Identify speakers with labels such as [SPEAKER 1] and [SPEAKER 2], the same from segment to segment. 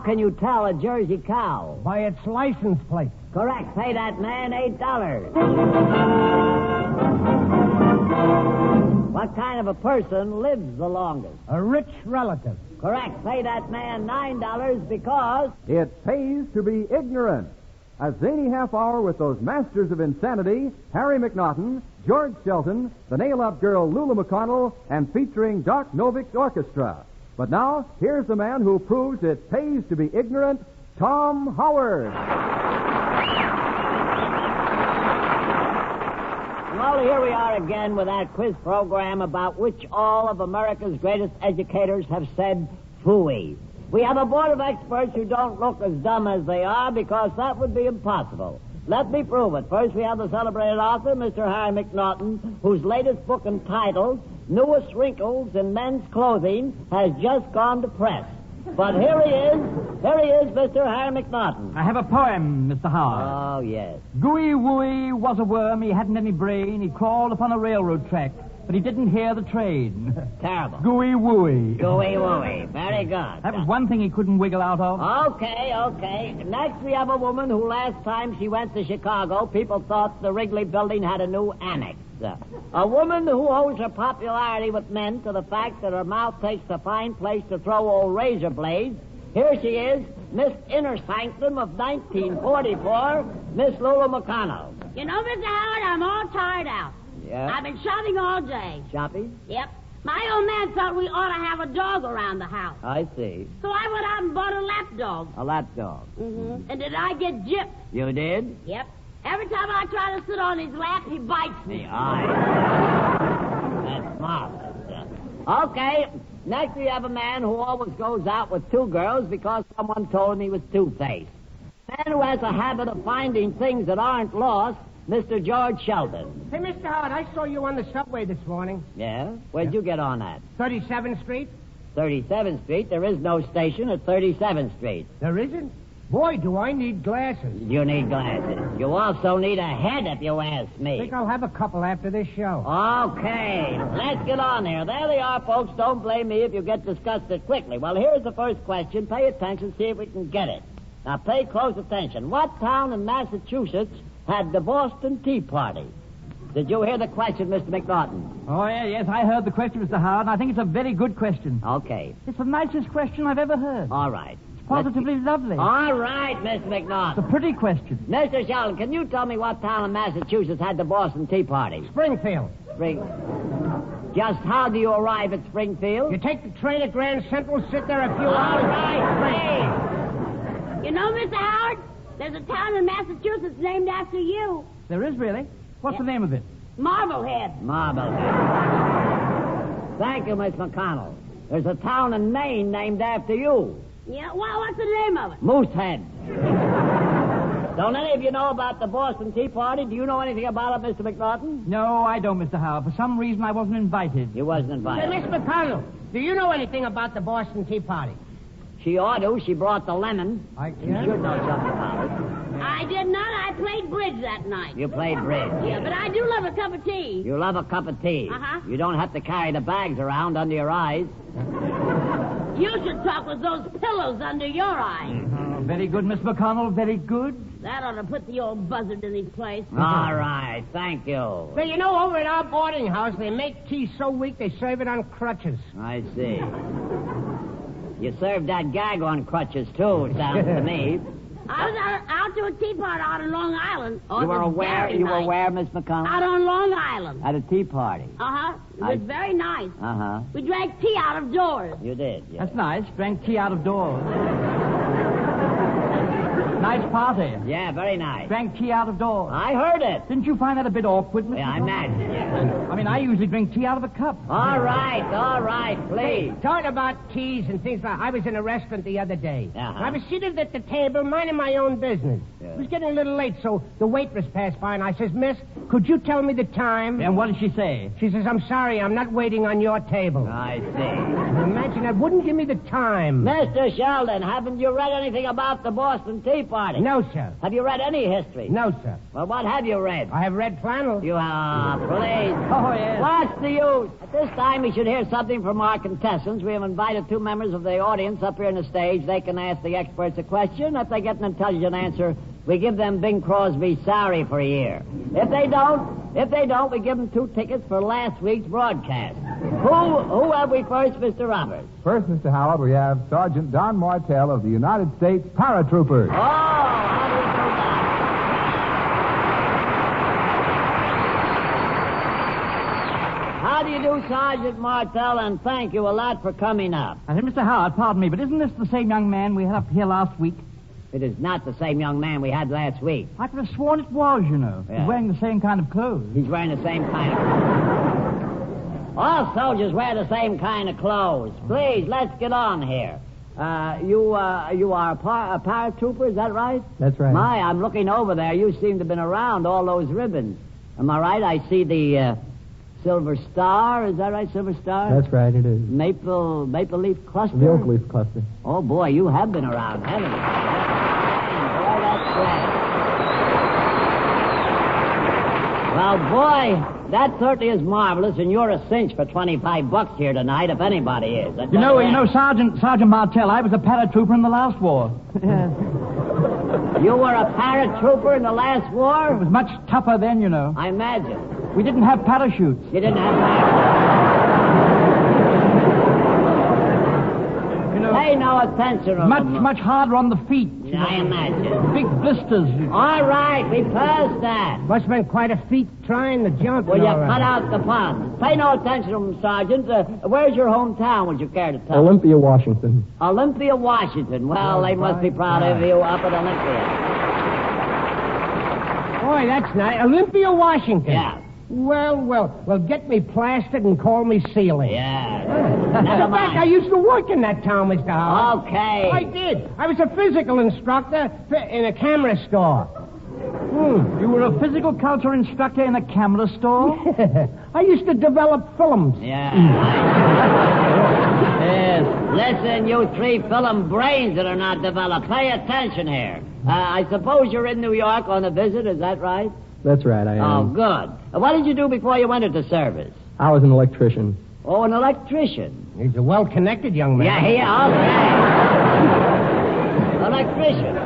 [SPEAKER 1] can you tell a Jersey cow?
[SPEAKER 2] By its license plate.
[SPEAKER 1] Correct. Pay that man $8. What kind of a person lives the longest?
[SPEAKER 2] A rich relative.
[SPEAKER 1] Correct. Pay that man $9 because...
[SPEAKER 3] It pays to be ignorant. A zany half hour with those masters of insanity, Harry McNaughton, George Shelton, the nail-up girl Lulu McConnell, and featuring Doc Novik's orchestra. But now, here's the man who proves it pays to be ignorant, Tom Howard.
[SPEAKER 1] Well, here we are again with that quiz program about which all of America's greatest educators have said phooey. We have a board of experts who don't look as dumb as they are because that would be impossible. Let me prove it. First, we have the celebrated author, Mr. Harry McNaughton, whose latest book entitled Newest Wrinkles in Men's Clothing has just gone to press. But here he is, Mr. Harry McNaughton.
[SPEAKER 4] I have a poem, Mr. Howard.
[SPEAKER 1] Oh, yes.
[SPEAKER 4] Gooey Wooey was a worm, he hadn't any brain, he crawled upon a railroad track, but he didn't hear the train.
[SPEAKER 1] Terrible.
[SPEAKER 4] Gooey Wooey.
[SPEAKER 1] Gooey Wooey. Very good.
[SPEAKER 4] That was one thing he couldn't wiggle out of.
[SPEAKER 1] Okay. Next, we have a woman who last time she went to Chicago, people thought the Wrigley Building had a new annex. A woman who owes her popularity with men to the fact that her mouth takes a fine place to throw old razor blades. Here she is, Miss Inner Sanctum of 1944, Miss Lulu McConnell.
[SPEAKER 5] You know, Mr. Howard, I'm all tired out.
[SPEAKER 1] Yeah?
[SPEAKER 5] I've been shopping all day.
[SPEAKER 1] Shopping?
[SPEAKER 5] Yep. My old man thought we ought to have a dog around the house.
[SPEAKER 1] I see.
[SPEAKER 5] So I went out and bought a lap dog.
[SPEAKER 1] A lap dog.
[SPEAKER 5] Mm-hmm. And did I get gypped?
[SPEAKER 1] You did?
[SPEAKER 5] Yep. Every time I try to sit on his lap, he bites me.
[SPEAKER 1] That's marvelous. Okay, next we have a man who always goes out with two girls because someone told him he was two-faced. A man who has a habit of finding things that aren't lost, Mr. George Sheldon.
[SPEAKER 2] Hey, Mr. Howard, I saw you on the subway this morning.
[SPEAKER 1] Yeah? Where'd you get on at?
[SPEAKER 2] 37th Street?
[SPEAKER 1] 37th Street? There is no station at 37th Street.
[SPEAKER 2] There isn't? Boy, do I need glasses.
[SPEAKER 1] You need glasses. You also need a head, if you ask me.
[SPEAKER 2] I think I'll have a couple after this show.
[SPEAKER 1] Okay, let's get on there. There they are, folks. Don't blame me if you get disgusted quickly. Well, here's the first question. Pay attention, see if we can get it. Now, pay close attention. What town in Massachusetts had the Boston Tea Party? Did you hear the question, Mr. McNaughton?
[SPEAKER 4] Oh, yes, I heard the question, Mr. Howard, and I think it's a very good question.
[SPEAKER 1] Okay.
[SPEAKER 4] It's the nicest question I've ever heard.
[SPEAKER 1] All right.
[SPEAKER 4] Positively lovely.
[SPEAKER 1] All right, Mr.
[SPEAKER 4] It's a
[SPEAKER 1] McNaughton.
[SPEAKER 4] pretty question.
[SPEAKER 1] Mr. Sheldon, can you tell me what town in Massachusetts had the Boston Tea Party?
[SPEAKER 2] Springfield.
[SPEAKER 1] Just how do you arrive at Springfield?
[SPEAKER 2] You take the train at Grand Central, sit there a few
[SPEAKER 1] All
[SPEAKER 2] hours.
[SPEAKER 1] right,
[SPEAKER 5] You know, Mr. Howard, there's a town in Massachusetts named after you.
[SPEAKER 4] There is, really? What's the name of it?
[SPEAKER 5] Marblehead.
[SPEAKER 1] Marblehead. Thank you, Miss McConnell. There's a town in Maine named after you.
[SPEAKER 5] Yeah, well, what's the name of it?
[SPEAKER 1] Moosehead. Don't any of you know about the Boston Tea Party? Do you know anything about it, Mr. McNaughton?
[SPEAKER 4] No, I don't, Mr. Howard. For some reason, I wasn't invited.
[SPEAKER 1] You wasn't
[SPEAKER 2] Hey,
[SPEAKER 1] invited.
[SPEAKER 2] Miss McConnell, do you know anything about the Boston Tea Party?
[SPEAKER 1] She ought to. She brought the lemon.
[SPEAKER 2] Yeah?
[SPEAKER 1] You should know something about it.
[SPEAKER 5] I did not. I played bridge that night.
[SPEAKER 1] You played bridge.
[SPEAKER 5] Yeah, but I do love a cup of tea.
[SPEAKER 1] You love a cup of tea.
[SPEAKER 5] Uh-huh.
[SPEAKER 1] You don't have to carry the bags around under your eyes.
[SPEAKER 5] You should talk with those pillows under your eyes.
[SPEAKER 4] Oh, very good, Miss McConnell. Very good.
[SPEAKER 5] That ought to put the old buzzard in his place.
[SPEAKER 1] All right. Thank you.
[SPEAKER 2] Well, you know, over at our boarding house, they make tea so weak they serve it on crutches.
[SPEAKER 1] I see. You served that gag on crutches, too, it sounds to me.
[SPEAKER 5] I was out to a tea party out on Long Island. Oh,
[SPEAKER 1] You were
[SPEAKER 5] it was
[SPEAKER 1] aware,
[SPEAKER 5] very
[SPEAKER 1] you were
[SPEAKER 5] nice.
[SPEAKER 1] aware, Miss McConnell?
[SPEAKER 5] Out on Long Island.
[SPEAKER 1] At a tea party.
[SPEAKER 5] Uh-huh. It was very nice.
[SPEAKER 1] Uh-huh.
[SPEAKER 5] We drank tea out of doors.
[SPEAKER 1] You did, yes.
[SPEAKER 4] That's nice. Drank tea out of doors. Nice party.
[SPEAKER 1] Yeah, very nice.
[SPEAKER 4] Drank tea out of doors.
[SPEAKER 1] I heard it.
[SPEAKER 4] Didn't you find that a bit awkward, Mr.
[SPEAKER 1] Yeah, I
[SPEAKER 4] McConnell?
[SPEAKER 1] imagine, yeah.
[SPEAKER 4] I mean, I usually drink tea out of a cup.
[SPEAKER 1] All right, please.
[SPEAKER 2] Talking about teas and things like I was in a restaurant the other day.
[SPEAKER 1] Uh-huh.
[SPEAKER 2] I was seated at the table minding my own business.
[SPEAKER 1] Yeah.
[SPEAKER 2] It was getting a little late, so the waitress passed by and I says, Miss, could you tell me the time?
[SPEAKER 4] And what did she say?
[SPEAKER 2] She says, I'm sorry, I'm not waiting on your table.
[SPEAKER 1] I see.
[SPEAKER 2] Imagine that. Wouldn't give me the time.
[SPEAKER 1] Mr. Sheldon, haven't you read anything about the Boston Tea party?
[SPEAKER 2] No, sir.
[SPEAKER 1] Have you read any history?
[SPEAKER 2] No, sir.
[SPEAKER 1] Well, what have you read?
[SPEAKER 2] I have read flannel.
[SPEAKER 1] You have, please.
[SPEAKER 4] Oh, yes.
[SPEAKER 1] What's the use? At this time, we should hear something from our contestants. We have invited 2 members of the audience up here on the stage. They can ask the experts a question. If they get an intelligent answer, we give them Bing Crosby's Sorry for a year. If they don't, we give them 2 tickets for last week's broadcast. Who have we first, Mr. Roberts?
[SPEAKER 6] First, Mr. Howard, we have Sergeant Don Martell of the United States Paratroopers.
[SPEAKER 1] Oh, how do you do that? How do you do, Sergeant Martell, and thank you a lot for coming up.
[SPEAKER 4] I said, Mr. Howard, pardon me, but isn't this the same young man we had up here last week?
[SPEAKER 1] It is not the same young man we had last week.
[SPEAKER 4] I could have sworn it was, you know.
[SPEAKER 1] Yeah.
[SPEAKER 4] He's wearing the same kind of clothes.
[SPEAKER 1] He's wearing the same kind of clothes. All soldiers wear the same kind of clothes. Please, let's get on here. You are a paratrooper, is that right?
[SPEAKER 6] That's right.
[SPEAKER 1] My, I'm looking over there. You seem to have been around all those ribbons. Am I right? I see the Silver Star. Is that right, Silver Star?
[SPEAKER 6] That's right, it is.
[SPEAKER 1] Maple Leaf Cluster?
[SPEAKER 6] The Oak Leaf Cluster.
[SPEAKER 1] Oh, boy, you have been around, haven't you? Boy, that's great. Well, boy, that certainly is marvelous, and you're a cinch for $25 here tonight, if anybody is.
[SPEAKER 4] You know, Sergeant Martell, I was a paratrooper in the last war.
[SPEAKER 1] You were a paratrooper in the last
[SPEAKER 4] It
[SPEAKER 1] war?
[SPEAKER 4] was much tougher then, you know.
[SPEAKER 1] I imagine.
[SPEAKER 4] We didn't have parachutes.
[SPEAKER 1] You didn't have parachutes.
[SPEAKER 4] You know,
[SPEAKER 1] Pay no attention.
[SPEAKER 4] much harder on the feet. You
[SPEAKER 1] I
[SPEAKER 4] know.
[SPEAKER 1] imagine.
[SPEAKER 4] Big blisters.
[SPEAKER 1] All right, we passed that.
[SPEAKER 2] Must have been quite a feat trying the jump.
[SPEAKER 1] Will you
[SPEAKER 2] all right.
[SPEAKER 1] cut out the fun? Pay no attention, Sergeant. Where's your hometown, would you care to tell?
[SPEAKER 6] Olympia, Washington.
[SPEAKER 1] Olympia, Washington. Well, they must be proud of you up at Olympia.
[SPEAKER 2] Boy, that's nice. Olympia, Washington.
[SPEAKER 1] Yeah.
[SPEAKER 2] Well, get me plastered and call me Sealing.
[SPEAKER 1] Yeah.
[SPEAKER 2] In
[SPEAKER 1] Never
[SPEAKER 2] fact, I
[SPEAKER 1] mind.
[SPEAKER 2] used to work in that town, Mr. Howard.
[SPEAKER 1] Okay.
[SPEAKER 2] I did. I was a physical instructor in a camera store.
[SPEAKER 4] You were a physical culture instructor in a camera store?
[SPEAKER 2] I used to develop films.
[SPEAKER 1] Yeah. Listen, you 3 film brains that are not developed. Pay attention here. I suppose you're in New York on a visit, is that right?
[SPEAKER 6] That's right, I
[SPEAKER 1] Oh, good. What did you do before you went into service?
[SPEAKER 6] I was an electrician.
[SPEAKER 1] Oh, an electrician.
[SPEAKER 2] He's a well-connected young man.
[SPEAKER 1] Okay. Electrician.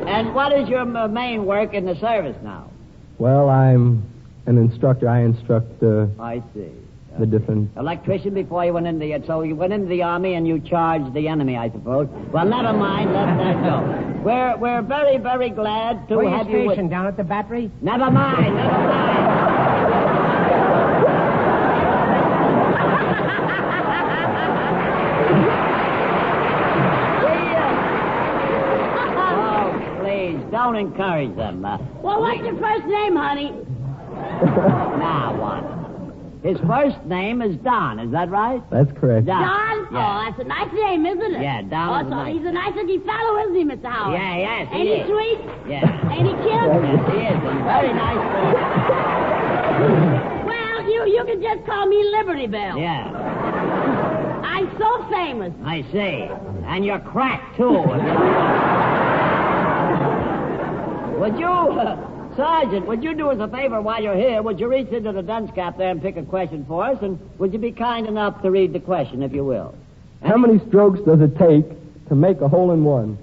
[SPEAKER 1] And what is your main work in the service now?
[SPEAKER 6] Well, I'm an instructor. I instruct
[SPEAKER 1] I see.
[SPEAKER 6] the different...
[SPEAKER 1] Electrician before you went into the... So you went into the Army and you charged the enemy, I suppose. Well, never mind. Let that go. We're very, very glad to
[SPEAKER 2] Where
[SPEAKER 1] have
[SPEAKER 2] you
[SPEAKER 1] you with...
[SPEAKER 2] stationed, down at the battery?
[SPEAKER 1] Never mind. Oh, please, don't encourage them.
[SPEAKER 5] Well, what's your first name, honey?
[SPEAKER 1] Now, what? His first name is Don, is that right?
[SPEAKER 6] That's correct.
[SPEAKER 1] Don.
[SPEAKER 5] Don?
[SPEAKER 1] Yeah.
[SPEAKER 5] Oh, that's a nice name, isn't it?
[SPEAKER 1] Yeah, Don
[SPEAKER 5] Oh,
[SPEAKER 1] is a
[SPEAKER 5] so
[SPEAKER 1] nice-
[SPEAKER 5] he's a nice-looking fellow, isn't he, Mr. Howard?
[SPEAKER 1] Yeah, yes, he
[SPEAKER 5] Ain't he
[SPEAKER 1] is.
[SPEAKER 5] sweet?
[SPEAKER 1] Yeah.
[SPEAKER 5] Ain't he cute?
[SPEAKER 1] Yes, he is. A very nice boy.
[SPEAKER 5] Well, you can just call me Liberty Bell.
[SPEAKER 1] Yeah,
[SPEAKER 5] I'm so famous.
[SPEAKER 1] I see. And you're cracked, too. Would you... Sergeant, would you do us a favor while you're here? Would you reach into the dunce cap there and pick a question for us? And would you be kind enough to read the question, if you will?
[SPEAKER 6] How many strokes does it take to make a hole-in-one?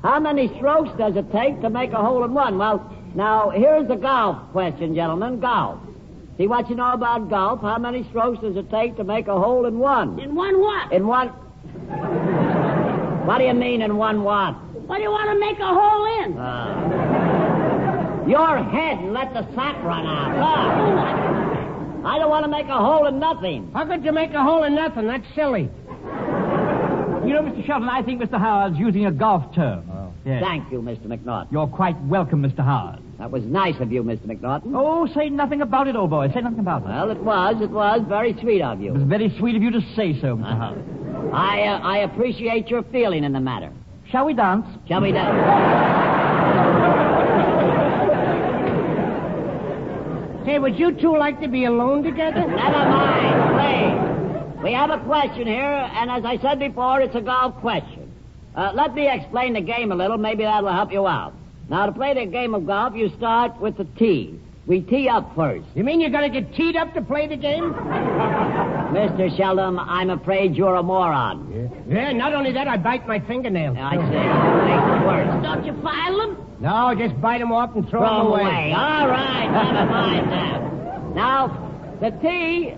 [SPEAKER 1] How many strokes does it take to make a hole-in-one? Well, now, here's the golf question, gentlemen. Golf. See what you know about golf? How many strokes does it take to make a hole-in-one?
[SPEAKER 5] In one what?
[SPEAKER 1] In one... What do you mean, in one what?
[SPEAKER 5] What do you want to make a hole in?
[SPEAKER 1] Your head and let the sap run out. Look. I don't want to make a hole in nothing.
[SPEAKER 2] How could you make a hole in nothing? That's silly.
[SPEAKER 4] You know, Mr. Shelton, I think Mr. Howard's using a golf term.
[SPEAKER 6] Oh.
[SPEAKER 4] Yes.
[SPEAKER 1] Thank you, Mr. McNaughton.
[SPEAKER 4] You're quite welcome, Mr. Howard.
[SPEAKER 1] That was nice of you, Mr. McNaughton.
[SPEAKER 4] Oh, say nothing about it, old boy. Say nothing about it.
[SPEAKER 1] Well, it was very sweet of
[SPEAKER 4] It was
[SPEAKER 1] you.
[SPEAKER 4] very sweet of you to say so, Mr. Howard.
[SPEAKER 1] I appreciate your feeling in the matter.
[SPEAKER 4] Shall we dance?
[SPEAKER 1] Shall we done?
[SPEAKER 2] Say, would you two like to be alone together?
[SPEAKER 1] Never mind, please. We have a question here, and as I said before, it's a golf question. Let me explain the game a little. Maybe that'll help you out. Now, to play the game of golf, you start with the tee. We tee up first.
[SPEAKER 2] You mean you're going to get teed up to play the game?
[SPEAKER 1] Mr. Sheldon, I'm afraid you're a moron.
[SPEAKER 2] Yeah, not only that, I bite my fingernails.
[SPEAKER 1] I see. Makes it worse.
[SPEAKER 5] Don't you file them?
[SPEAKER 2] No, just bite them off and throw
[SPEAKER 1] Throw
[SPEAKER 2] them
[SPEAKER 1] 'em
[SPEAKER 2] away.
[SPEAKER 1] away. All right, never mind that. Now, the tee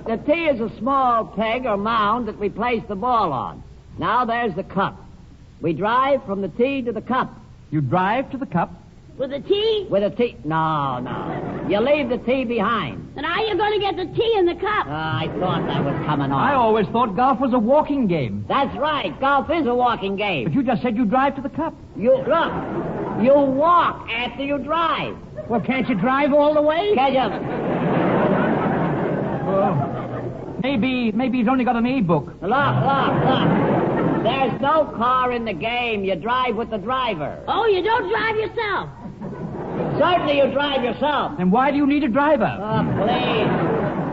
[SPEAKER 1] is a small peg or mound that we place the ball on. Now, there's the cup. We drive from the tee to the cup.
[SPEAKER 4] You drive to the cup.
[SPEAKER 5] With a tee?
[SPEAKER 1] With a tee. No. You leave the tee behind.
[SPEAKER 5] And how are you going to get the tea in the cup?
[SPEAKER 1] I thought that was coming on.
[SPEAKER 4] I always thought golf was a walking game.
[SPEAKER 1] That's right. Golf is a walking game.
[SPEAKER 4] But you just said you drive to the cup.
[SPEAKER 1] You walk after you drive.
[SPEAKER 2] Well, can't you drive all the way?
[SPEAKER 1] Can you?
[SPEAKER 4] Maybe he's only got an e-book.
[SPEAKER 1] Look. There's no car in the game. You drive with the driver.
[SPEAKER 5] Oh, you don't drive yourself?
[SPEAKER 1] Certainly you drive yourself.
[SPEAKER 4] Then why do you need a driver?
[SPEAKER 1] Oh, please.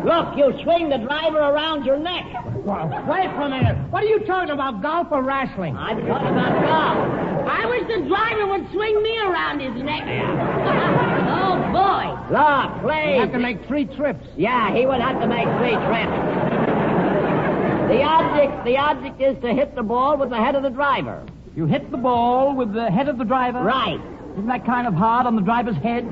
[SPEAKER 1] Look, you swing the driver around your neck.
[SPEAKER 2] Well, wait for a minute. What are you talking about, golf or wrestling?
[SPEAKER 1] I'm talking about golf.
[SPEAKER 5] I wish the driver would swing me around his neck. Oh, boy.
[SPEAKER 1] Look, please.
[SPEAKER 2] You have to make 3 trips.
[SPEAKER 1] Yeah, he would have to make 3 trips. The object is to hit the ball with the head of the driver.
[SPEAKER 4] You hit the ball with the head of the driver?
[SPEAKER 1] Right.
[SPEAKER 4] Isn't that kind of hard on the driver's head?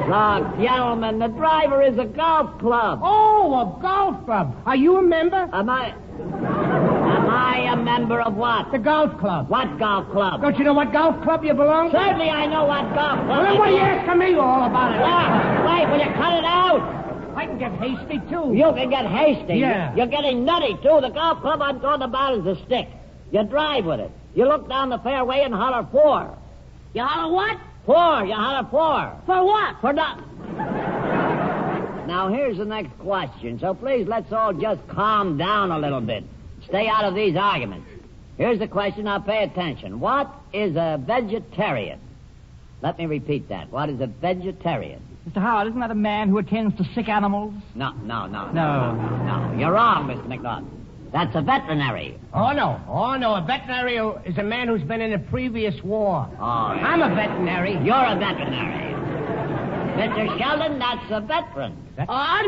[SPEAKER 1] Look, gentlemen, the driver is a golf club.
[SPEAKER 2] Oh, a golf club. Are you a member?
[SPEAKER 1] Am I a member of what?
[SPEAKER 2] The golf club.
[SPEAKER 1] What golf club?
[SPEAKER 2] Don't you know what golf club you belong to?
[SPEAKER 1] Certainly I know what golf club.
[SPEAKER 2] Well, then what are you asking me all about it?
[SPEAKER 1] Look, wait, will you cut it out?
[SPEAKER 2] I can get hasty, too.
[SPEAKER 1] You can get hasty.
[SPEAKER 2] Yeah.
[SPEAKER 1] You're getting nutty, too. The golf club I'm talking about is a stick. You drive with it. You look down the fairway and holler 4.
[SPEAKER 5] You holler what?
[SPEAKER 1] 4. You holler 4.
[SPEAKER 5] For what?
[SPEAKER 1] For nothing. Now, here's the next question. So please, let's all just calm down a little bit. Stay out of these arguments. Here's the question. Now, pay attention. What is a vegetarian? Let me repeat that. What is a vegetarian?
[SPEAKER 4] Mr. Howard, isn't that a man who attends to sick animals?
[SPEAKER 1] No.
[SPEAKER 4] No.
[SPEAKER 1] You're wrong, Mr. McNaughton. That's a veterinary.
[SPEAKER 2] Oh, no. A veterinary is a man who's been in a previous war.
[SPEAKER 1] Oh, yeah.
[SPEAKER 2] I'm a veterinary.
[SPEAKER 1] You're a veterinary. Mr. Sheldon, that's a veteran.
[SPEAKER 5] Oh,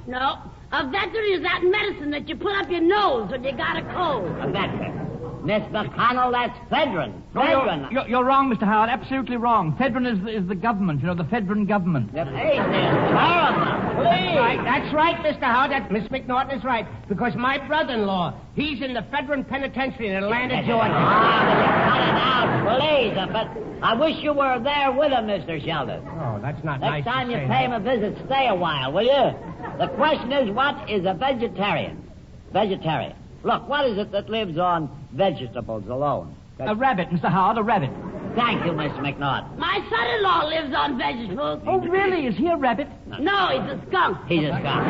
[SPEAKER 5] no. A veteran is that medicine that you put up your nose when you got a cold.
[SPEAKER 1] A veteran. Miss McConnell, that's Fedrin.
[SPEAKER 4] No, you're wrong, Mr. Howard. Absolutely wrong. Fedrin is the government, the Fedrin government.
[SPEAKER 1] The face is terrible. Please.
[SPEAKER 2] That's right, Mr. Howard. Miss McNaughton is right. Because my brother-in-law, he's in the Federal Penitentiary in Atlanta, Georgia.
[SPEAKER 1] Cut it out, please. But I wish you were there with him, Mr. Sheldon.
[SPEAKER 2] Oh, that's not nice.
[SPEAKER 1] Next time
[SPEAKER 2] to
[SPEAKER 1] you
[SPEAKER 2] say
[SPEAKER 1] pay him
[SPEAKER 2] that.
[SPEAKER 1] a visit, stay a while, will you? The question is, what is a vegetarian? Vegetarian. Look, what is it that lives on vegetables alone?
[SPEAKER 4] A rabbit, Mr. Howard, a rabbit.
[SPEAKER 1] Thank you, Mr. McNaughton.
[SPEAKER 5] My son-in-law lives on vegetables.
[SPEAKER 4] Oh, really? Is he a rabbit?
[SPEAKER 5] No, he's a skunk.
[SPEAKER 1] He's a skunk.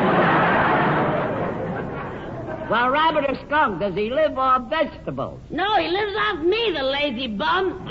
[SPEAKER 1] Well, rabbit or skunk, does he live on vegetables?
[SPEAKER 5] No, he lives off me, the lazy bum.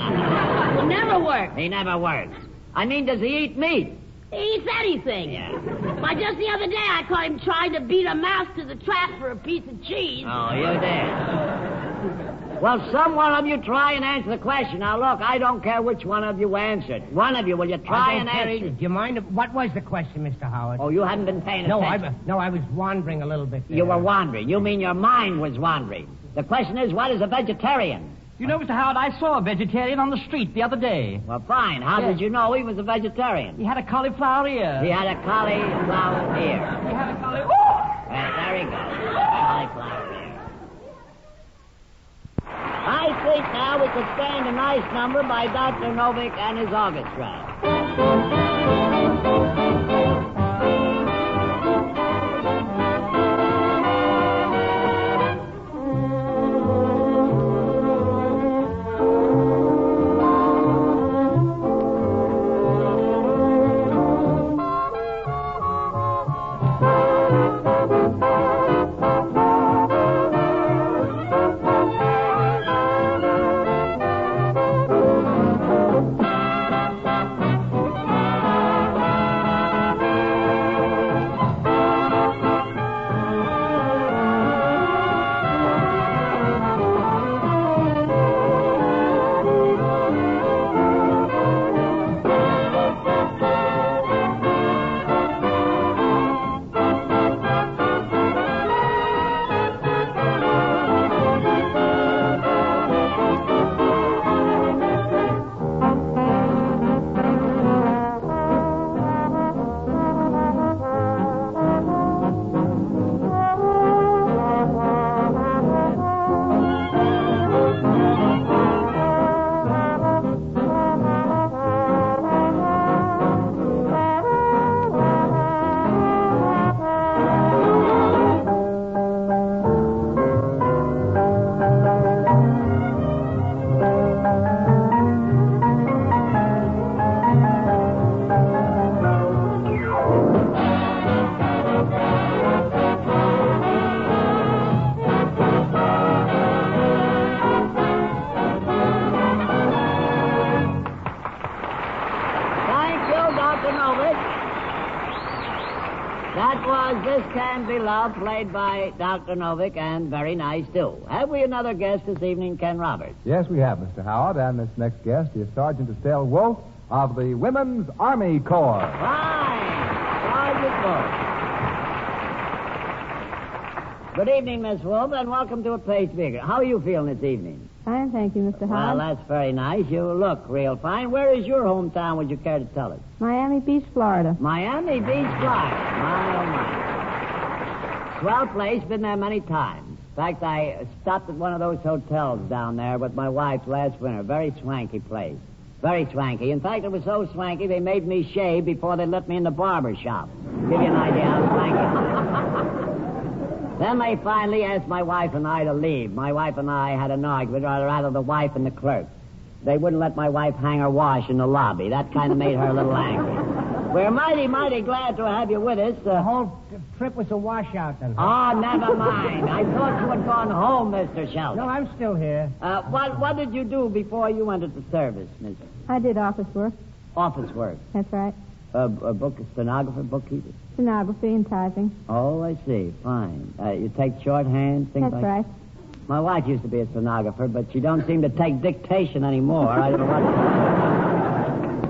[SPEAKER 5] Will never work.
[SPEAKER 1] He never works. I mean, does he eat meat?
[SPEAKER 5] He eats anything.
[SPEAKER 1] Yeah.
[SPEAKER 5] Why, just the other day I caught him trying to beat a mouse to the trap for a piece of cheese.
[SPEAKER 1] Oh, you did. Well, some one of you try and answer the question. Now, look, I don't care which one of you answered. One of you, will you try and answer?
[SPEAKER 2] Do you mind? What was the question, Mr. Howard?
[SPEAKER 1] Oh, you haven't been paying
[SPEAKER 2] No,
[SPEAKER 1] attention.
[SPEAKER 2] I was wandering a little bit there.
[SPEAKER 1] You were wandering. You mean your mind was wandering. The question is, what is a vegetarian?
[SPEAKER 4] You know, Mr. Howard, I saw a vegetarian on the street the other day.
[SPEAKER 1] Well, fine. How did you know he was a vegetarian?
[SPEAKER 4] He had a cauliflower ear.
[SPEAKER 1] He had a cauliflower ear.
[SPEAKER 4] He had a cauliflower...
[SPEAKER 1] Well, there he goes. Cauliflower ear. I think now we could stand a nice number by Dr. Novick and his orchestra. Miss Canby Love, played by Dr. Novick, and very nice, too. Have we another guest this evening, Ken Roberts?
[SPEAKER 6] Yes, we have, Mr. Howard, and this next guest is Sergeant Estelle Wolf of the Women's Army Corps.
[SPEAKER 1] Fine. Sergeant Wolf. Good evening, Miss Wolf, and welcome to A Place Bigger. How are you feeling this evening?
[SPEAKER 7] Fine, thank you, Mr.
[SPEAKER 1] Well,
[SPEAKER 7] Howard.
[SPEAKER 1] that's very nice. You look real fine. Where is your hometown, would you care to tell us?
[SPEAKER 7] Miami Beach, Florida.
[SPEAKER 1] Miami Beach, Florida. My, oh, my. Swell place. Been there many times. In fact, I stopped at one of those hotels down there with my wife last winter. Very swanky place. Very swanky. In fact, it was so swanky they made me shave before they let me in the barber shop. Give you an idea how swanky. Then they finally asked my wife and I to leave. My wife and I had an argument, or rather the wife and the clerk. They wouldn't let my wife hang her wash in the lobby. That kind of made her a little angry. We're mighty, mighty glad to have you with us.
[SPEAKER 2] The whole trip was a washout, then.
[SPEAKER 1] Oh, never mind. I thought you had gone home, Mr. Sheldon.
[SPEAKER 2] No, I'm still here.
[SPEAKER 1] What did you do before you entered the service, Miss?
[SPEAKER 7] I did office work.
[SPEAKER 1] Office work.
[SPEAKER 7] That's right.
[SPEAKER 1] Stenographer, bookkeeper?
[SPEAKER 7] Stenography and typing.
[SPEAKER 1] Oh, I see. Fine. You take shorthand, things
[SPEAKER 7] That's
[SPEAKER 1] like
[SPEAKER 7] right.
[SPEAKER 1] My wife used to be a stenographer, but she don't seem to take dictation anymore. I don't know what...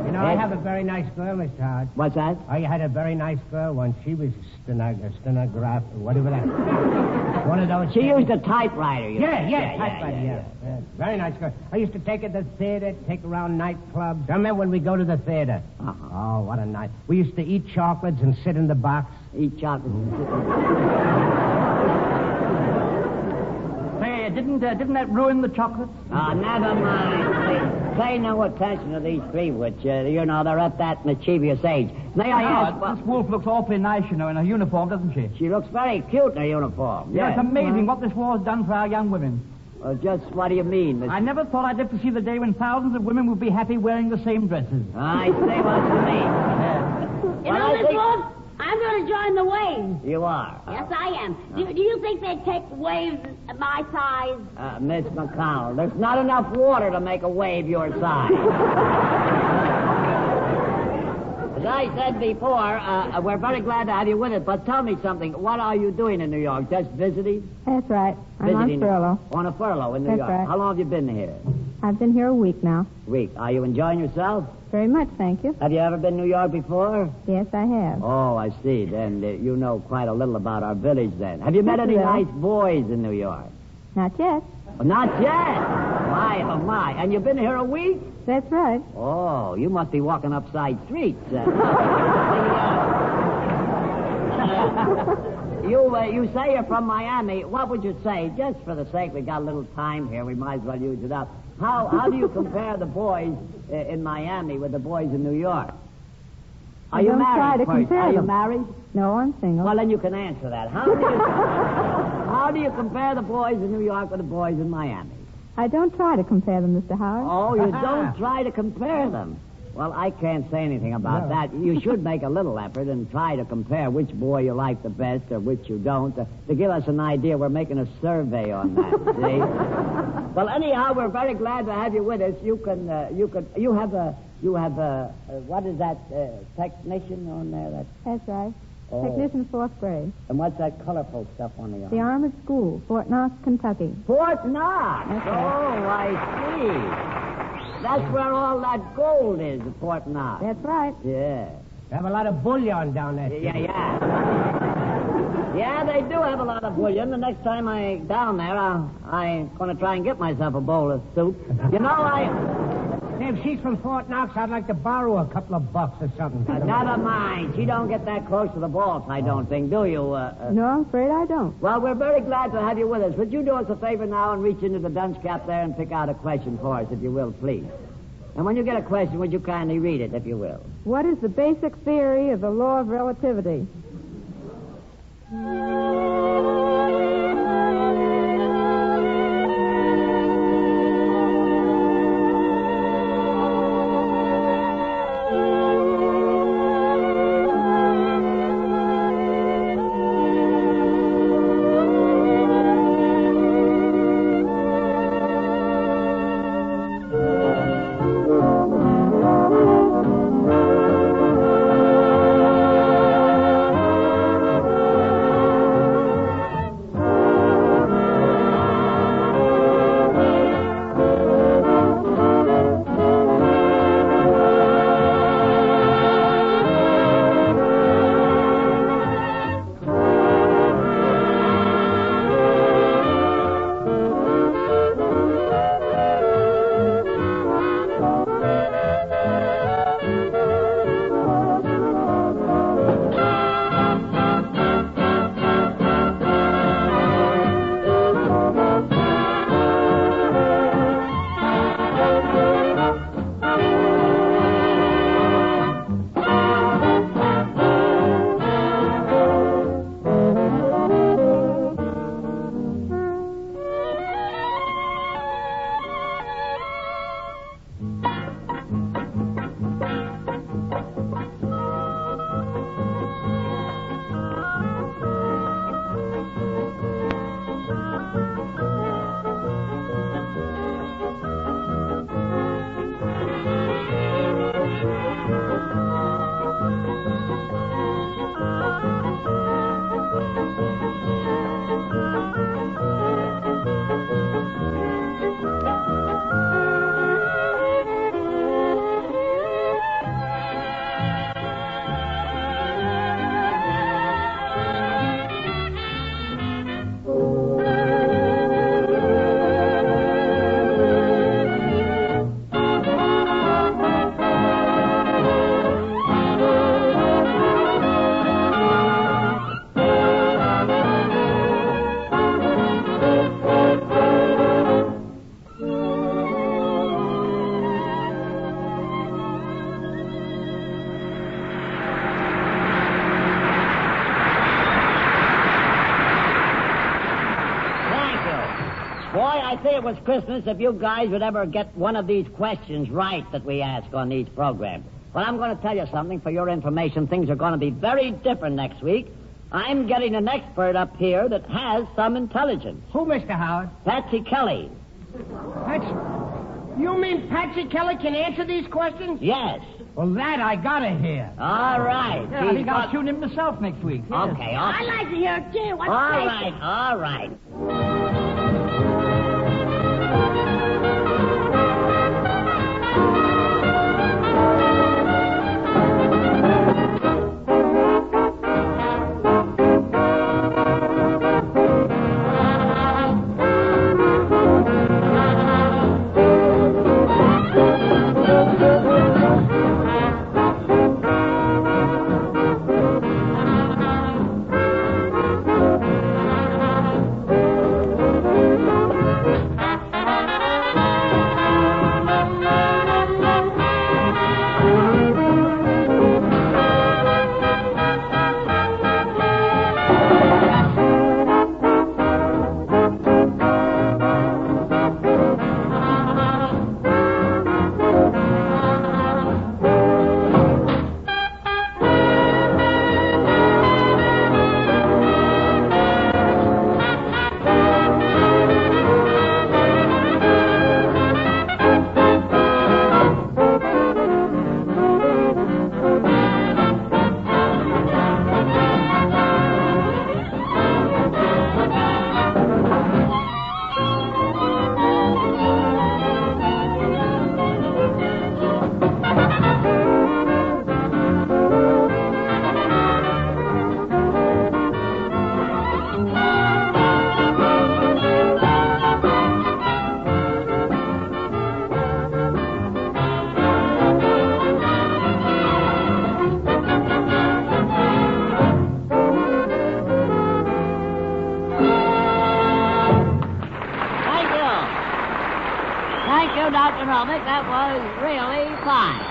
[SPEAKER 2] You know, I have a very nice girl, Mr. Howard.
[SPEAKER 1] What's that?
[SPEAKER 2] I had a very nice girl once. She was stenographer, whatever that. One of those.
[SPEAKER 1] She used a typewriter.
[SPEAKER 2] Typewriter, yeah. Very nice girl. I used to take her to the theater, take her around nightclubs. I remember when we go to the theater.
[SPEAKER 1] Uh-huh.
[SPEAKER 2] Oh, what a night. We used to eat chocolates and sit in the box.
[SPEAKER 1] Eat chocolate.
[SPEAKER 4] Say, didn't that ruin the chocolates?
[SPEAKER 1] Oh, never mind. Pay no attention to these three, which, they're at that mischievous age. May I ask...
[SPEAKER 4] This Wolf looks awfully nice, in her uniform, doesn't she?
[SPEAKER 1] She looks very cute in her uniform.
[SPEAKER 4] Yeah, it's amazing what this war's done for our young women.
[SPEAKER 1] Just what do you mean, Miss...
[SPEAKER 4] I never thought I'd live to see the day when thousands of women would be happy wearing the same dresses.
[SPEAKER 1] I see what you mean.
[SPEAKER 5] You know, Miss Wolf, I'm going to join the waves.
[SPEAKER 1] You are?
[SPEAKER 5] Yes, I am. Do you think they'd take waves my size?
[SPEAKER 1] Miss McConnell, there's not enough water to make a wave your size. As I said before, we're very glad to have you with us, but tell me something. What are you doing in New York? Just visiting?
[SPEAKER 7] That's right. I'm
[SPEAKER 1] Visiting.
[SPEAKER 7] on furlough.
[SPEAKER 1] On a furlough in New
[SPEAKER 7] That's
[SPEAKER 1] York.
[SPEAKER 7] right.
[SPEAKER 1] How long have you been here?
[SPEAKER 7] I've been here a week now.
[SPEAKER 1] Week. Are you enjoying yourself?
[SPEAKER 7] Very much, thank you.
[SPEAKER 1] Have you ever been to New York before?
[SPEAKER 7] Yes, I have.
[SPEAKER 1] Oh, I see. Then you know quite a little about our village then. Have you met any
[SPEAKER 7] Well.
[SPEAKER 1] nice boys in New York?
[SPEAKER 7] Not yet.
[SPEAKER 1] Oh, not yet. My, oh, my. And you've been here a week?
[SPEAKER 7] That's right.
[SPEAKER 1] Oh, you must be walking upside streets. You say you're from Miami. What would you say, just for the sake we got a little time here, we might as well use it up. How do you compare the boys in Miami with the boys in New York? Are you
[SPEAKER 7] Don't try
[SPEAKER 1] married
[SPEAKER 7] to
[SPEAKER 1] first?
[SPEAKER 7] compare
[SPEAKER 1] Are you
[SPEAKER 7] them.
[SPEAKER 1] married?
[SPEAKER 7] No, I'm single.
[SPEAKER 1] Well, then you can answer that. How do you compare the boys in New York with the boys in Miami?
[SPEAKER 7] I don't try to compare them, Mr. Howard.
[SPEAKER 1] Oh, you don't try to compare them. Well, I can't say anything about that. You should make a little effort and try to compare which boy you like the best or which you don't. To give us an idea, we're making a survey on that, see? Well, anyhow, we're very glad to have you with us. You have a, what is that, technician on there?
[SPEAKER 7] That's right.
[SPEAKER 1] Oh.
[SPEAKER 7] Technician, 4th grade.
[SPEAKER 1] And what's that colorful stuff on the arm?
[SPEAKER 7] The Armored School, Fort Knox, Kentucky.
[SPEAKER 1] Fort Knox.
[SPEAKER 7] That's
[SPEAKER 1] Oh,
[SPEAKER 7] right.
[SPEAKER 1] I see. That's where all that gold is, at Fort Knox.
[SPEAKER 7] That's right.
[SPEAKER 1] Yeah.
[SPEAKER 2] They have a lot of bullion down there.
[SPEAKER 1] Yeah. Yeah, they do have a lot of bullion. The next time I'm down there, I'm going to try and get myself a bowl of soup. You know,
[SPEAKER 2] Hey, if she's from Fort Knox, I'd like to borrow a couple of bucks or something.
[SPEAKER 1] never mind. She don't get that close to the vault, I don't think, do you?
[SPEAKER 7] No, I'm afraid I don't.
[SPEAKER 1] Well, we're very glad to have you with us. Would you do us a favor now and reach into the dunce cap there and pick out a question for us, if you will, please? And when you get a question, would you kindly read it, if you will?
[SPEAKER 7] What is the basic theory of the law of relativity?
[SPEAKER 1] I'd say it was Christmas if you guys would ever get one of these questions right that we ask on these programs. But I'm going to tell you something for your information. Things are going to be very different next week. I'm getting an expert up here that has some intelligence.
[SPEAKER 2] Who, Mr. Howard?
[SPEAKER 1] Patsy Kelly.
[SPEAKER 2] You mean Patsy Kelly can answer these questions?
[SPEAKER 1] Yes.
[SPEAKER 2] Well, that I gotta hear.
[SPEAKER 1] All right.
[SPEAKER 4] Yeah, I think I'll tune in myself next week. Yes.
[SPEAKER 1] Okay.
[SPEAKER 5] I'd like to hear it, too. What's
[SPEAKER 1] All right. Thank you, Dr. Novick. That was really fine.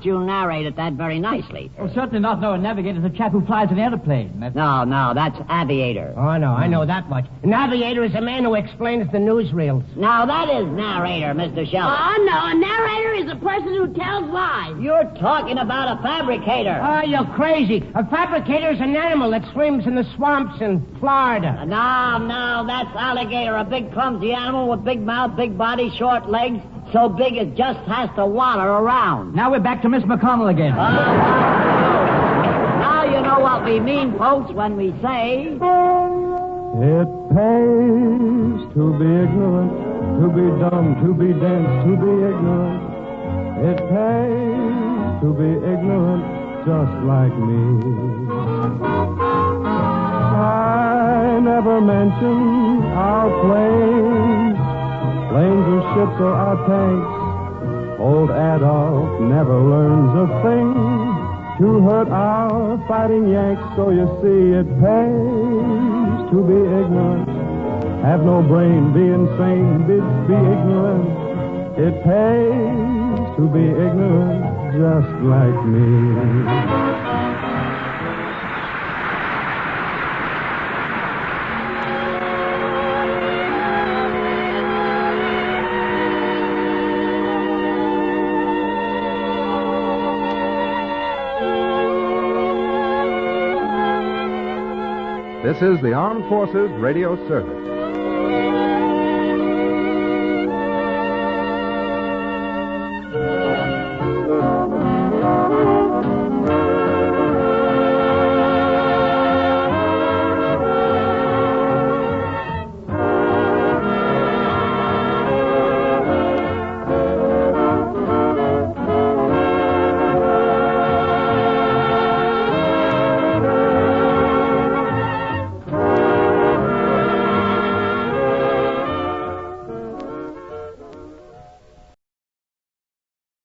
[SPEAKER 1] You narrated that very nicely.
[SPEAKER 4] Well, certainly not know a navigator's a chap who flies an airplane.
[SPEAKER 1] No, that's aviator.
[SPEAKER 2] Oh, no, I know that much. An aviator is a man who explains the newsreels.
[SPEAKER 1] Now, that is narrator, Mr. Sheldon.
[SPEAKER 5] Oh, no, a narrator is a person who tells lies.
[SPEAKER 1] You're talking about a fabricator.
[SPEAKER 2] Oh, you're crazy. A fabricator is an animal that swims in the swamps in Florida.
[SPEAKER 1] No, that's alligator, a big clumsy animal with big mouth, big body, short legs, so big it just has to water around.
[SPEAKER 4] Now we're back to Miss McConnell again.
[SPEAKER 1] Now you know what we mean, folks, when we say...
[SPEAKER 8] It pays to be ignorant, to be dumb, to be dense, to be ignorant. It pays to be ignorant just like me. I never mention our planes or ships or our tanks. Old Adolf never learns a thing to hurt our fighting Yanks. So you see, it pays to be ignorant. Have no brain, be insane, be ignorant. It pays to be ignorant just like me.
[SPEAKER 3] This is the Armed Forces Radio Service.